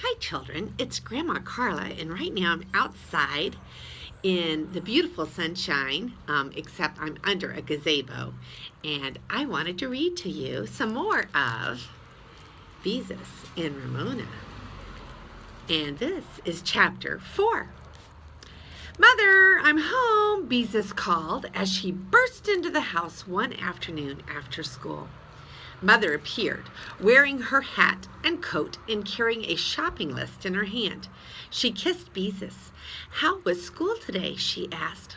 Hi children, it's Grandma Carla, and right now I'm outside in the beautiful sunshine, except I'm under a gazebo, and I wanted to read to you some more of Beezus and Ramona. And this is chapter 4. Mother, I'm home, Beezus called as she burst into the house one afternoon after school. Mother appeared, wearing her hat and coat and carrying a shopping list in her hand. She kissed Beezus. How was school today? She asked.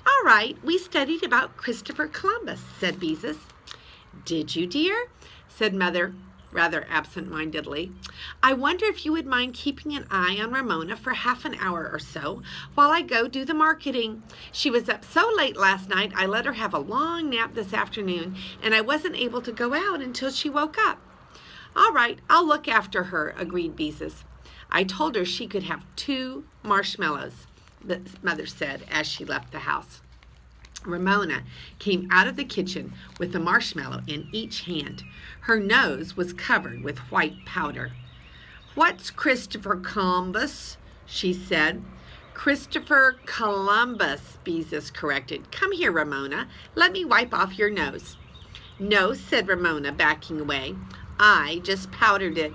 All right, we studied about Christopher Columbus, said Beezus. Did you, dear? Said Mother, rather absent-mindedly. I wonder if you would mind keeping an eye on Ramona for half an hour or so while I go do the marketing. She was up so late last night I let her have a long nap this afternoon, and I wasn't able to go out until she woke up. All right, I'll look after her, agreed Beezus. I told her she could have 2 marshmallows, the Mother said as she left the house. Ramona came out of the kitchen with a marshmallow in each hand. Her nose was covered with white powder. What's Christopher Columbus? She said. Christopher Columbus, Beezus corrected. Come here, Ramona. Let me wipe off your nose. No, said Ramona, backing away. I just powdered it.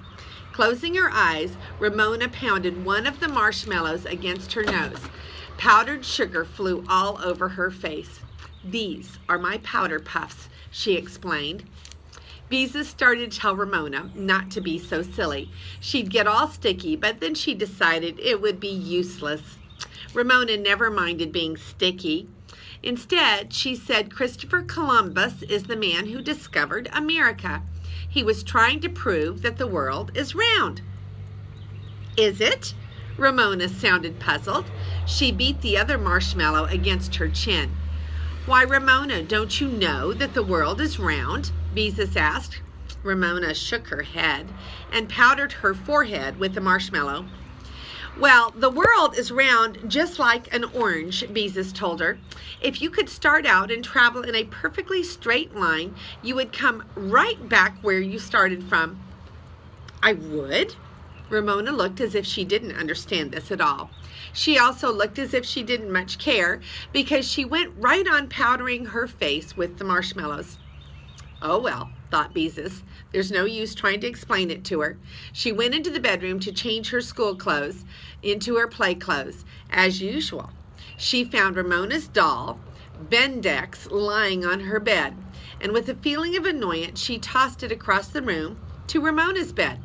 Closing her eyes, Ramona pounded one of the marshmallows against her nose. Powdered sugar flew all over her face. These are my powder puffs, she explained. Beezus started to tell Ramona not to be so silly. She'd get all sticky, but then she decided it would be useless. Ramona never minded being sticky. Instead, she said Christopher Columbus is the man who discovered America. He was trying to prove that the world is round. Is it? Ramona sounded puzzled. She beat the other marshmallow against her chin. Why, Ramona, don't you know that the world is round? Beezus asked. Ramona shook her head and powdered her forehead with the marshmallow. Well, the world is round just like an orange, Beezus told her. If you could start out and travel in a perfectly straight line, you would come right back where you started from. I would? Ramona looked as if she didn't understand this at all. She also looked as if she didn't much care because she went right on powdering her face with the marshmallows. Oh well, thought Beezus. There's no use trying to explain it to her. She went into the bedroom to change her school clothes into her play clothes. As usual, she found Ramona's doll, Bendex, lying on her bed, and with a feeling of annoyance, she tossed it across the room to Ramona's bed.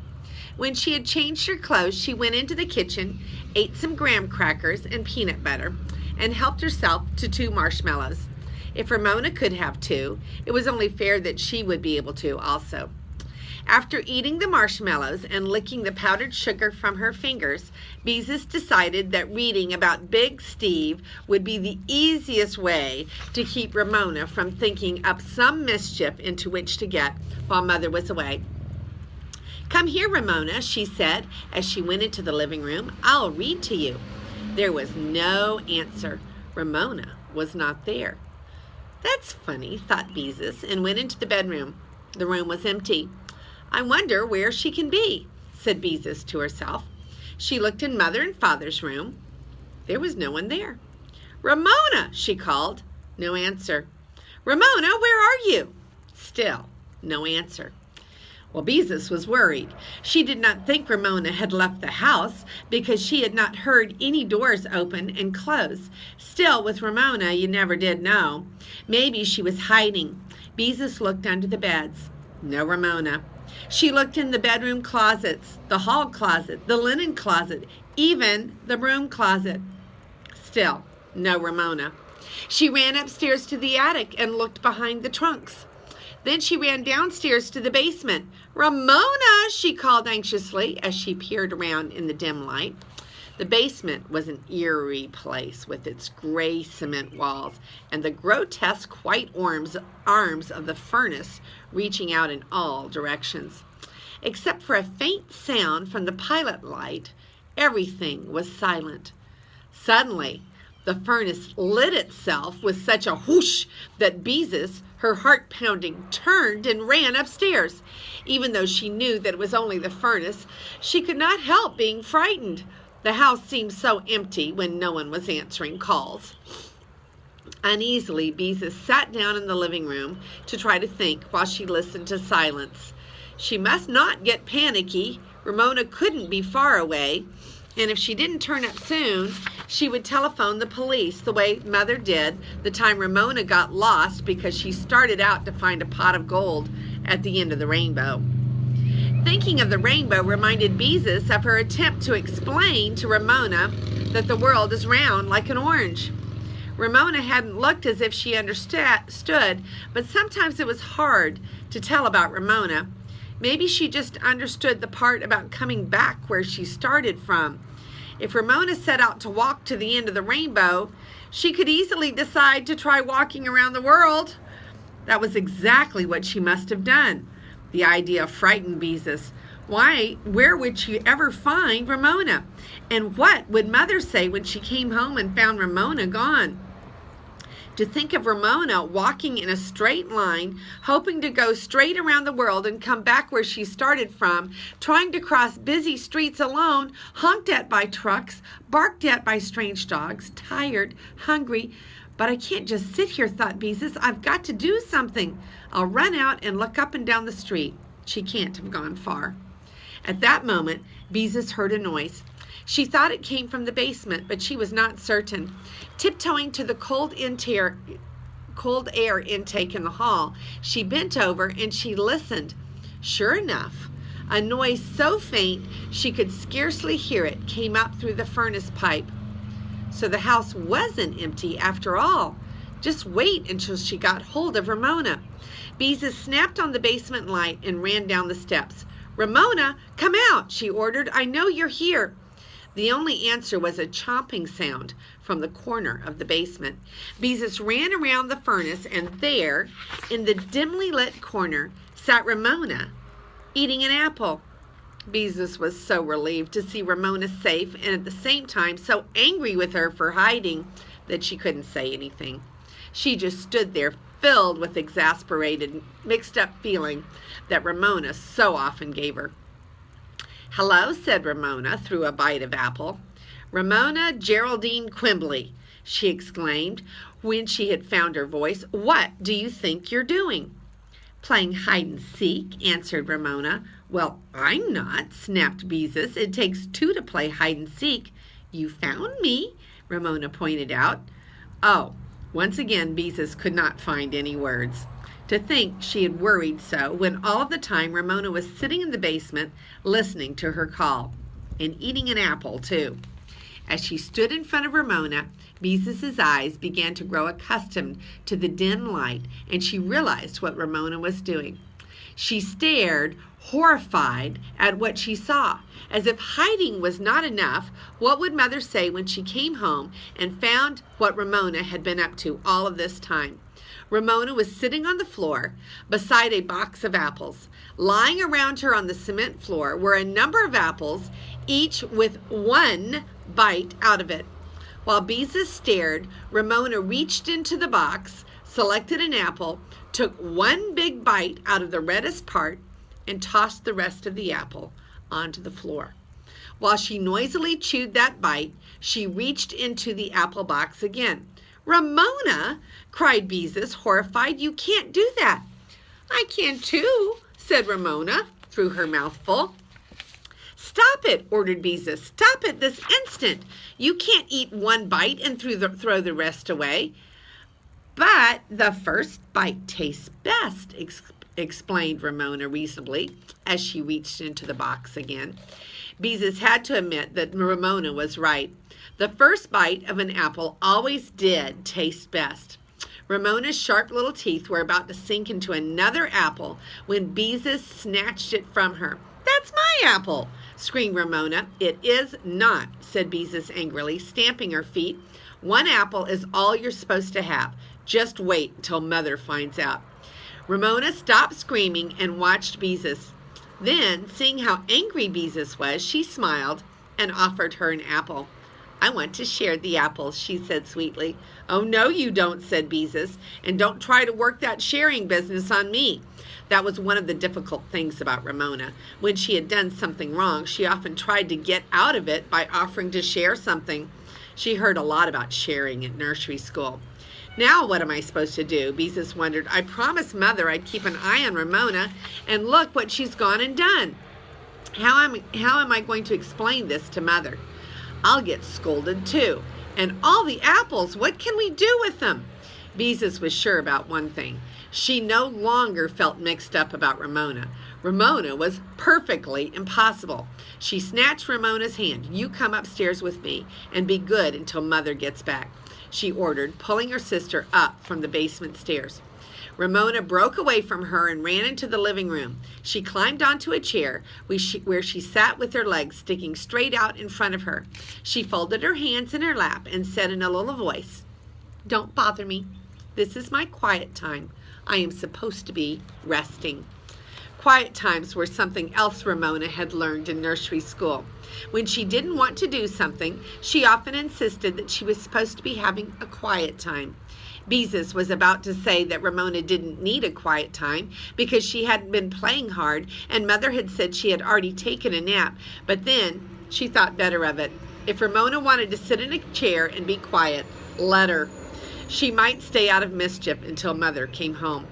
When she had changed her clothes, she went into the kitchen, ate some graham crackers and peanut butter, and helped herself to 2 marshmallows. If Ramona could have 2, it was only fair that she would be able to also. After eating the marshmallows and licking the powdered sugar from her fingers, Beezus decided that reading about Big Steve would be the easiest way to keep Ramona from thinking up some mischief into which to get while Mother was away. Come here, Ramona, she said as she went into the living room. I'll read to you. There was no answer. Ramona was not there. That's funny, thought Beezus, and went into the bedroom. The room was empty. I wonder where she can be, said Beezus to herself. She looked in Mother and Father's room. There was no one there. Ramona, she called. No answer. Ramona, where are you? Still no answer. Well, Beezus was worried. She did not think Ramona had left the house because she had not heard any doors open and close. Still, with Ramona, you never did know. Maybe she was hiding. Beezus looked under the beds. No Ramona. She looked in the bedroom closets, the hall closet, the linen closet, even the room closet. Still, no Ramona. She ran upstairs to the attic and looked behind the trunks. Then she ran downstairs to the basement. Ramona, she called anxiously as she peered around in the dim light. The basement was an eerie place with its gray cement walls and the grotesque white arms of the furnace reaching out in all directions. Except for a faint sound from the pilot light, everything was silent. Suddenly, The furnace lit itself with such a whoosh that Beezus, her heart pounding, turned and ran upstairs. Even though she knew that it was only the furnace, she could not help being frightened. The house seemed so empty when no one was answering calls. Uneasily, Beezus sat down in the living room to try to think while she listened to silence. She must not get panicky. Ramona couldn't be far away, and if she didn't turn up soon, she would telephone the police the way Mother did the time Ramona got lost because she started out to find a pot of gold at the end of the rainbow. Thinking of the rainbow reminded Beezus of her attempt to explain to Ramona that the world is round like an orange. Ramona hadn't looked as if she understood, but sometimes it was hard to tell about Ramona. Maybe she just understood the part about coming back where she started from. If Ramona set out to walk to the end of the rainbow, she could easily decide to try walking around the world. That was exactly what she must have done. The idea frightened Beezus. Where would she ever find Ramona? And what would Mother say when she came home and found Ramona gone? To think of Ramona walking in a straight line, hoping to go straight around the world and come back where she started from, trying to cross busy streets alone, honked at by trucks, barked at by strange dogs, tired, hungry. But I can't just sit here, thought Beezus. I've got to do something. I'll run out and look up and down the street. She can't have gone far. At that moment, Beezus heard a noise. She thought it came from the basement, but she was not certain. Tiptoeing to the cold air intake in the hall, she bent over and she listened. Sure enough, a noise so faint she could scarcely hear it came up through the furnace pipe. So the house wasn't empty after all. Just wait until she got hold of Ramona. Beezus snapped on the basement light and ran down the steps. Ramona, come out, she ordered. I know you're here. The only answer was a chomping sound from the corner of the basement. Beezus ran around the furnace, and there, in the dimly lit corner, sat Ramona, eating an apple. Beezus was so relieved to see Ramona safe, and at the same time so angry with her for hiding that she couldn't say anything. She just stood there, filled with exasperated, mixed-up feeling that Ramona so often gave her. Hello, said Ramona through a bite of apple. Ramona Geraldine Quimbley, she exclaimed when she had found her voice. What do you think you're doing? Playing hide and seek, answered Ramona. Well, I'm not, snapped Beezus. It takes two to play hide and seek. You found me, Ramona pointed out. Oh, once again, Beezus could not find any words. To think she had worried so when all of the time Ramona was sitting in the basement listening to her call and eating an apple too. As she stood in front of Ramona, Beezus's eyes began to grow accustomed to the dim light, and she realized what Ramona was doing. She stared, horrified, at what she saw. As if hiding was not enough, what would Mother say when she came home and found what Ramona had been up to all of this time? Ramona was sitting on the floor beside a box of apples. Lying around her on the cement floor were a number of apples, each with one bite out of it. While Beezus stared, Ramona reached into the box, selected an apple, took one big bite out of the reddest part, and tossed the rest of the apple onto the floor. While she noisily chewed that bite, she reached into the apple box again. Ramona, cried Beezus, horrified, you can't do that. I can too, said Ramona through her mouthful. Stop it, ordered Beezus. Stop it this instant. You can't eat one bite and throw the rest away. But the first bite tastes best, explained Ramona reasonably as she reached into the box again. Beezus had to admit that Ramona was right. The first bite of an apple always did taste best. Ramona's sharp little teeth were about to sink into another apple when Beezus snatched it from her. That's my apple, screamed Ramona. It is not, said Beezus angrily, stamping her feet. One apple is all you're supposed to have. Just wait until Mother finds out. Ramona stopped screaming and watched Beezus. Then, seeing how angry Beezus was, she smiled and offered her an apple. "I want to share the apples," she said sweetly. "Oh, no, you don't," said Beezus, "and don't try to work that sharing business on me." That was one of the difficult things about Ramona. When she had done something wrong, she often tried to get out of it by offering to share something. She heard a lot about sharing at nursery school. "Now what am I supposed to do?" Beezus wondered. "I promised Mother I'd keep an eye on Ramona, and look what she's gone and done. How am I going to explain this to Mother? I'll get scolded too. And all the apples, what can we do with them?" Beezus was sure about one thing. She no longer felt mixed up about Ramona. Ramona was perfectly impossible. She snatched Ramona's hand. "You come upstairs with me and be good until Mother gets back," she ordered, pulling her sister up from the basement stairs. Ramona broke away from her and ran into the living room. She climbed onto a chair where she sat with her legs sticking straight out in front of her. She folded her hands in her lap and said in a little voice, "Don't bother me. This is my quiet time. I am supposed to be resting." Quiet times were something else Ramona had learned in nursery school. When she didn't want to do something, she often insisted that she was supposed to be having a quiet time. Beezus was about to say that Ramona didn't need a quiet time because she hadn't been playing hard and Mother had said she had already taken a nap, but then she thought better of it. If Ramona wanted to sit in a chair and be quiet, let her. She might stay out of mischief until Mother came home.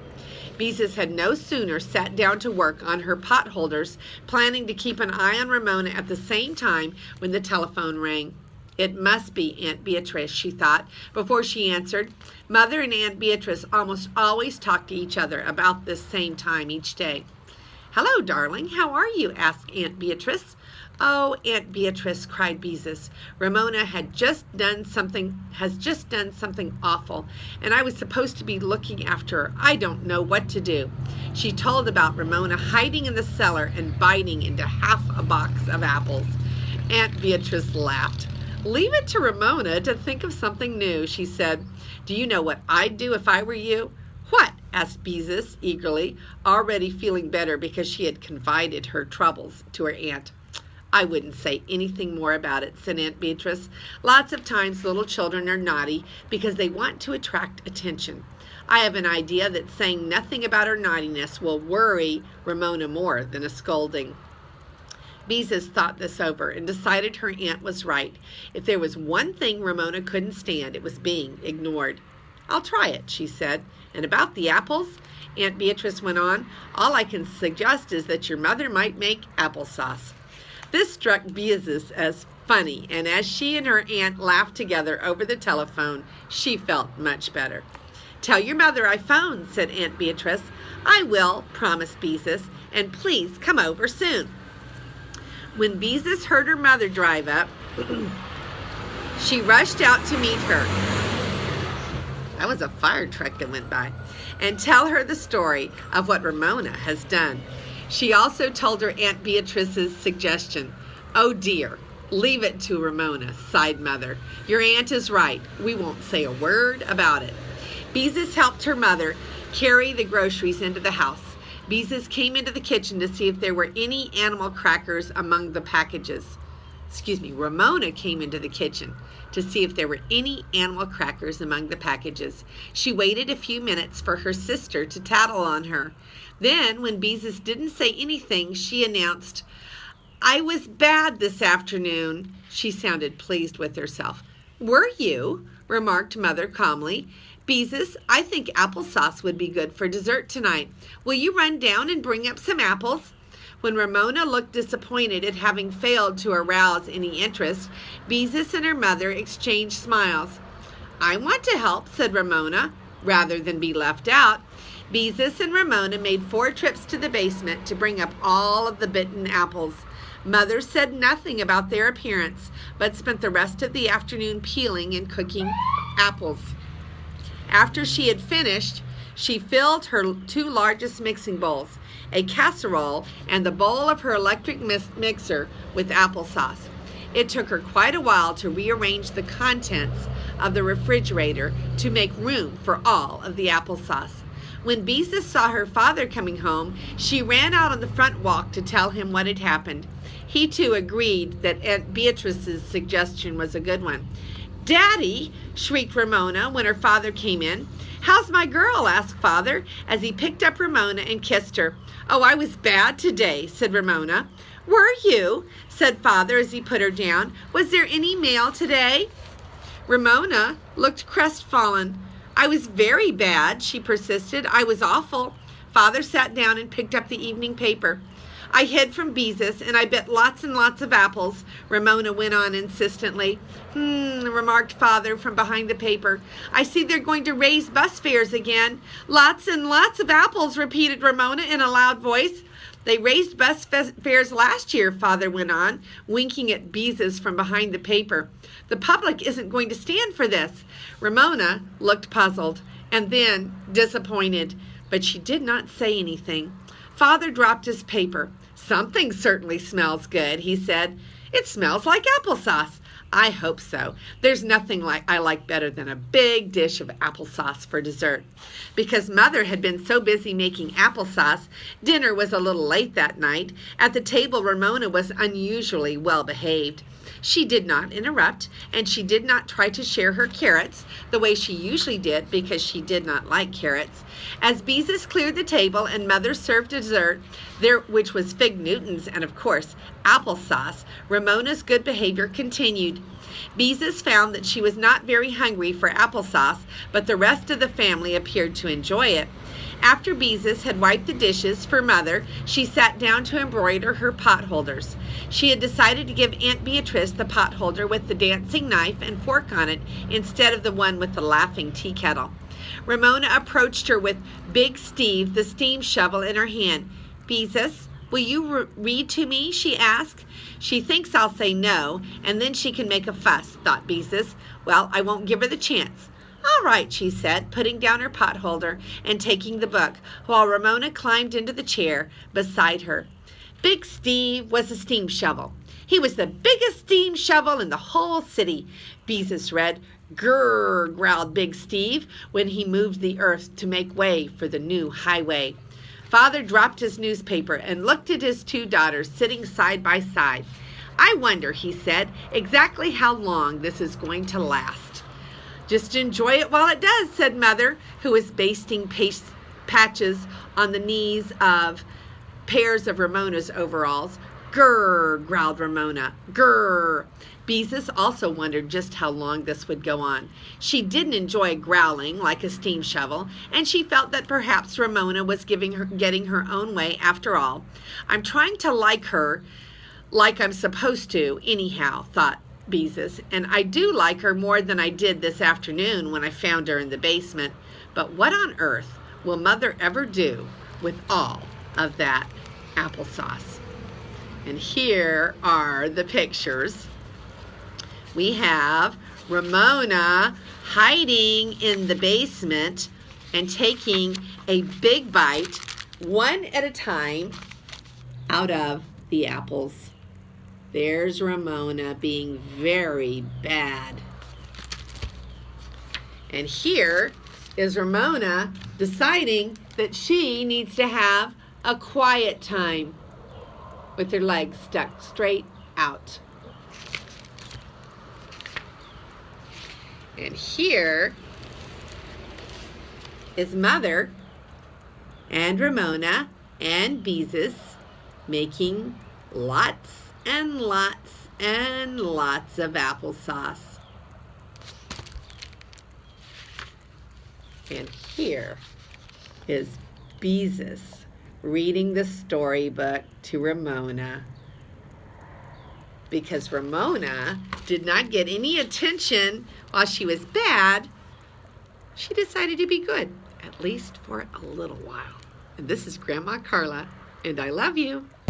Beezus had no sooner sat down to work on her pot holders, planning to keep an eye on Ramona at the same time, when the telephone rang. It must be Aunt Beatrice, she thought, before she answered. Mother and Aunt Beatrice almost always talked to each other about this same time each day. "Hello, darling, how are you?" asked Aunt Beatrice. "Oh, Aunt Beatrice," cried Beezus, "Ramona has just done something awful, and I was supposed to be looking after her. I don't know what to do." She told about Ramona hiding in the cellar and biting into half a box of apples. Aunt Beatrice laughed. "Leave it to Ramona to think of something new," she said. "Do you know what I'd do if I were you?" "What?" asked Beezus eagerly, already feeling better because she had confided her troubles to her aunt. "I wouldn't say anything more about it," said Aunt Beatrice. "Lots of times little children are naughty because they want to attract attention. I have an idea that saying nothing about her naughtiness will worry Ramona more than a scolding." Beezus thought this over and decided her aunt was right. If there was one thing Ramona couldn't stand, it was being ignored. "I'll try it," she said. "And about the apples," Aunt Beatrice went on, "all I can suggest is that your mother might make applesauce." This struck Beezus as funny, and as she and her aunt laughed together over the telephone, she felt much better. "Tell your mother I phoned," said Aunt Beatrice. "I will," promised Beezus, "and please come over soon." When Beezus heard her mother drive up, she rushed out to meet her. That was a fire truck that went by. And tell her the story of what Ramona has done. She also told her Aunt Beatrice's suggestion. "Oh dear, leave it to Ramona," sighed Mother. "Your aunt is right. We won't say a word about it." Beezus helped her mother carry the groceries into the house. Beezus came into the kitchen to see if there were any animal crackers among the packages. Ramona came into the kitchen to see if there were any animal crackers among the packages. She waited a few minutes for her sister to tattle on her. Then, when Beezus didn't say anything, she announced, "I was bad this afternoon." She sounded pleased with herself. "Were you?" remarked Mother calmly. "Beezus, I think applesauce would be good for dessert tonight. Will you run down and bring up some apples?" When Ramona looked disappointed at having failed to arouse any interest, Beezus and her mother exchanged smiles. "I want to help," said Ramona, rather than be left out. Beezus and Ramona made 4 trips to the basement to bring up all of the bitten apples. Mother said nothing about their appearance, but spent the rest of the afternoon peeling and cooking apples. After she had finished, she filled her 2 largest mixing bowls, a casserole, and the bowl of her electric mixer with applesauce. It took her quite a while to rearrange the contents of the refrigerator to make room for all of the applesauce. When Beezus saw her father coming home, she ran out on the front walk to tell him what had happened. He too agreed that Aunt Beatrice's suggestion was a good one. "Daddy!" shrieked Ramona when her father came in. "How's my girl?" asked Father as he picked up Ramona and kissed her. "Oh, I was bad today," said Ramona. "Were you?" said Father as he put her down. "Was there any mail today?" Ramona looked crestfallen. "I was very bad," she persisted. "I was awful." Father sat down and picked up the evening paper. "I hid from Beezus, and I bit lots and lots of apples," Ramona went on insistently. Remarked Father from behind the paper. "I see they're going to raise bus fares again." "Lots and lots of apples," repeated Ramona in a loud voice. "They raised bus fares last year," Father went on, winking at Beezus from behind the paper. "The public isn't going to stand for this." Ramona looked puzzled and then disappointed, but she did not say anything. Father dropped his paper. "Something certainly smells good," he said. "It smells like applesauce." "I hope so. There's nothing I like better than a big dish of applesauce for dessert." Because Mother had been so busy making applesauce, dinner was a little late that night. At the table, Ramona was unusually well behaved. She did not interrupt, and she did not try to share her carrots the way she usually did because she did not like carrots. As Beezus cleared the table and Mother served dessert, which was fig Newtons and, of course, applesauce, Ramona's good behavior continued. Beezus found that she was not very hungry for applesauce, but the rest of the family appeared to enjoy it. After Beezus had wiped the dishes for Mother, she sat down to embroider her potholders. She had decided to give Aunt Beatrice the potholder with the dancing knife and fork on it instead of the one with the laughing tea kettle. Ramona approached her with Big Steve, the steam shovel, in her hand. "Beezus, will you read to me?" she asked. "She thinks I'll say no, and then she can make a fuss," thought Beezus. "Well, I won't give her the chance." "All right," she said, putting down her potholder and taking the book, while Ramona climbed into the chair beside her. Big Steve was a steam shovel. He was the biggest steam shovel in the whole city. Beezus read. "Grrr," growled Big Steve when he moved the earth to make way for the new highway. Father dropped his newspaper and looked at his two daughters sitting side by side. "I wonder," he said, "exactly how long this is going to last." "Just enjoy it while it does," said Mother, who was basting patches on the knees of pairs of Ramona's overalls. "Grrr," growled Ramona. "Grrr." Beezus also wondered just how long this would go on. She didn't enjoy growling like a steam shovel, and she felt that perhaps Ramona was getting her own way after all. "I'm trying to like her like I'm supposed to, anyhow," thought Beezus, "and I do like her more than I did this afternoon when I found her in the basement. But what on earth will Mother ever do with all of that applesauce?" And here are the pictures. We have Ramona hiding in the basement and taking a big bite, one at a time, out of the apples. There's Ramona being very bad. And here is Ramona deciding that she needs to have a quiet time with her legs stuck straight out. And here is Mother and Ramona and Beezus making lots and lots and lots of applesauce. And here is Beezus reading the storybook to Ramona. Because Ramona did not get any attention while she was bad, she decided to be good, at least for a little while. And this is Grandma Carla, and I love you.